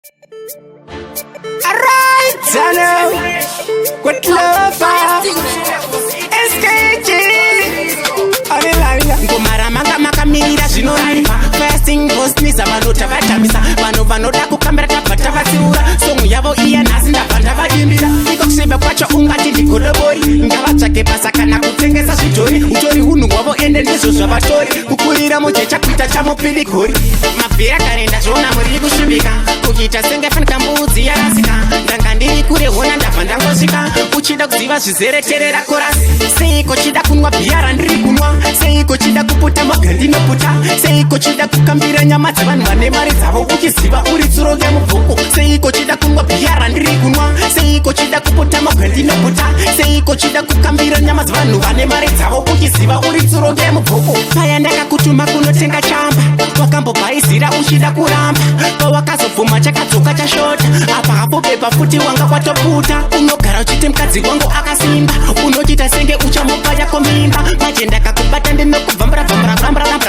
Alright, I know. Good lover. SKG. Ngomara manga makamira zvinoraipa. Fasting post nisa vanota vatamisa. Vanhu vanoda kukambira tabata vatsiura. Songu yavo iya nhasi ndabva ndavadimbira. Iko kusimba kwacho ungati ndigodobori. Ngavatsvake basa kana kutengesa zvidhori. Utori hunhu hwavo ende ndizvo zvavatori. Kukurira mujecha kuita chamupirigori. Mabvira kare ndazviona muri kusvibika. Kuita senge fanika mbudzi yarasika. Ndanga ndiri kure hona ndabva ndangosvika. Uchida kuziva zvizereterera korasi. Seiko chida kunwa bhiyara ndiri kunwa. Seiko chida kuputa moga ndinoputa. Seiko chida kukambira nyama dzevanhu vane mari dzavo uchiziva uri tsuro remubvuku. Seiko chida kunwa bhiyara ndiri kunwa. Seiko chida kuputa moga ndinoputa. Seiko chida kukambira nyama dzevanhu vane mari dzavo uchiziva uri tsuro remubvuku. Paya ndakakutuma kunotenga chamba. Wakambobhaizira uchida kuramba. Pawakazobvuma chakadzoka chashota. Apa hapo beba futi wanga kwatoputa. Unogara uchiti mukadzi wangu akasimba. Unochita senge uchamupa yako mimba. Maje ndakakubata ndinokubvambura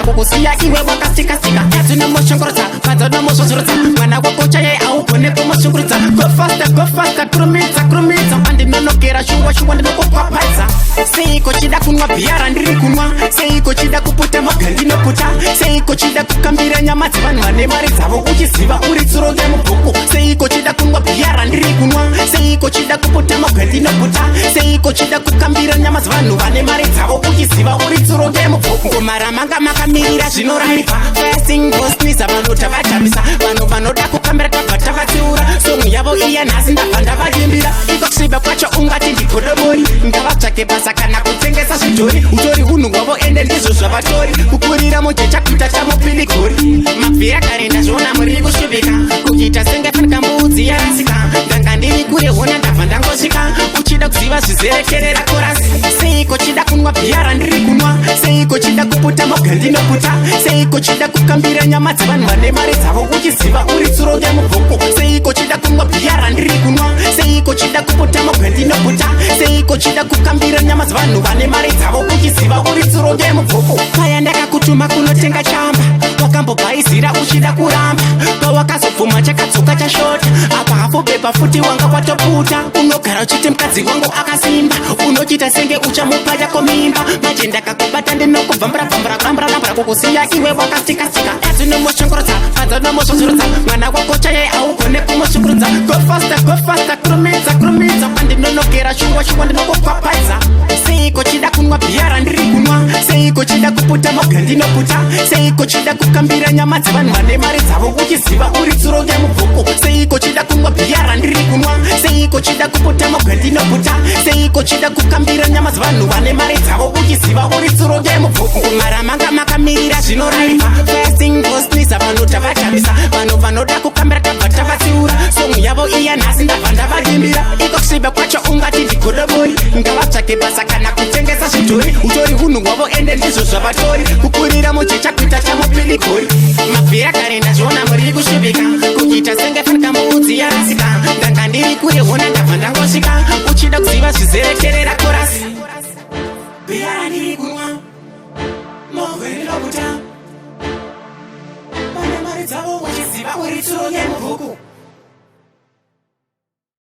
kukusiya iwe wakasikasika. Yadzinomoshongorotsa padzonomoshoshorodza. Mwana wako chaye augone kumoshongorotsa. Go faster kurumidza. Andinonogera shungwa ndinokukwapadza. Seiko chida kunwa bhiyara ndiri kunwa. Seiko chida kuputa moga ndinoputa. Seiko chida kukambira nyama dzevanhu vane mari dzavo uchiziva uri tsuro remubvuku. Seiko chida kunwa bhiyara ndiri kunwa. Seiko chida kuputa moga ndinoputa. Seiko chida kukambira nyama dzevanhu vane mari dzavo uchiziva uri tsuro remubvuku. Ngomara manga makamirira zvinoraipa. Fasting post nisa vanota vatamisa. Vanhu vanoda kukambira tabata vatsiura. Songu yavo iya nhasi ndabva ndavadimbira. Iko kusviba kwacho ungati ndigodobori. Ngavatsvake basa kana kutengesa zvidhori. Utori hunhu hwavo ende ndizvo zvavatori. Kukurira mujecha kuita chamupirigori. Mabvira kare ndazviona muri kusvibika. Kuita senge fanika mbudzi yarasika. Ndanga ndiri kure hona ndabva ndangosvika. Uchida kuziva zvizereterera korasi. Seiko chida kunwa bhiyara ndiri kunwa. Seiko chida kuputa moga ndinoputa. Seiko chida kukambira nyama dzevanhu vane mari dzavo uchiziva uri tsuro remubvuku. Seiko chida kunwa bhiyara ndiri kunwa. Seiko chida kuputa moga ndinoputa. Seiko chida kukambira nyama dzevanhu vane mari dzavo uchiziva uri tsuro remubvuku. Paya ndakakutuma kunotenga chamba. Wakambobhaizira uchida kuramba. Pawakazobvuma chakadzoka chashota. Apa hapo beba futi wanga kwatoputa. Unogara uchiti mukadzi wangu akasimba. Unochita senge uchamupa yako mimba. Maje ndakakubata ndinokubvambura kukusiya iwe wakasikasika. Yadzinomoshongorotsa padzonomoshoshorodza. Mwana wako chaye augone kumoshongorotsa. Go faster kurumidza. Andinonogera shungwa ndinokukwapadza. Seiko chida kunwa bhiyara ndiri kunwa. Seiko chida kuputa moga ndinoputa. Seiko chida kukambira nyama dzevanhu vane mari dzavo uchiziva uri tsuro remubvuku. Seiko chida kunwa bhiyara ndiri kunwa. Seiko chida kuputa moga ndinoputa. Seiko chida kukambira nyama dzevanhu vane mari dzavo uchiziva uri tsuro remubvuku. Mara manga makamirira zvinoraipa. Fasting post nisa vanota vatamisa. Vanhu vanoda kukambira tabata vatsiura. Songu yavo iya nhasi ndabva ndavadimbira. Iko kusviba kwacho ungati ndigodobori. Ngavatsvake basa kana kutengesa zvidhori. Utori hunhu hwavo ende ndizvo zvavatori. Kukurira mujecha kuita chamupirigori. Mabvira kare ndazviona muri kusvibika. Kuita senge fanika mbudzi yarasika. Ndanga ndiri kure hona ndabva ndangosvika. Uchida kuziva zvizereterera korasi. Bhiyara ndiri kunwa. Moga ndinoputa. Vane mari dzavo uchiziva uri tsuro remubvuku.